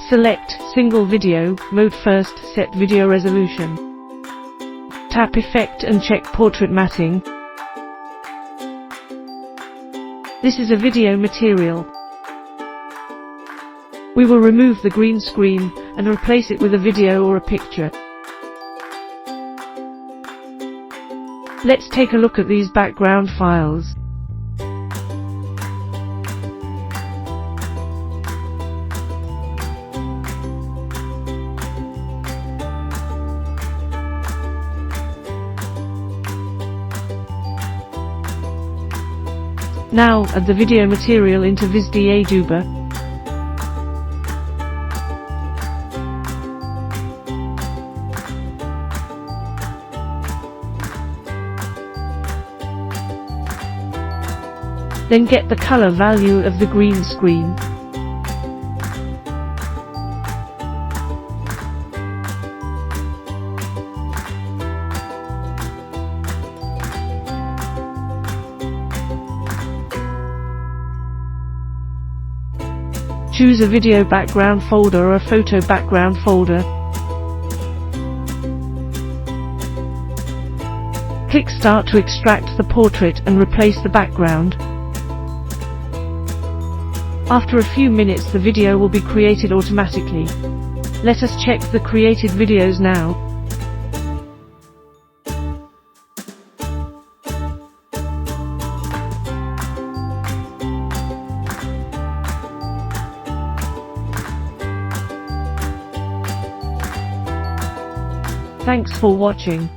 Select Single Video, Mode first, set video resolution. Tap Effect and check Portrait Matting. This is a video material. We will remove the green screen and replace it with a video or a picture. Let's take a look at these background files. Now add the video material into Visdee AiDubber. Then get the color value of the green screen. Choose a video background folder or a photo background folder. Click Start to extract the portrait and replace the background. After a few minutes the video will be created automatically. Let us check the created videos now. Thanks for watching.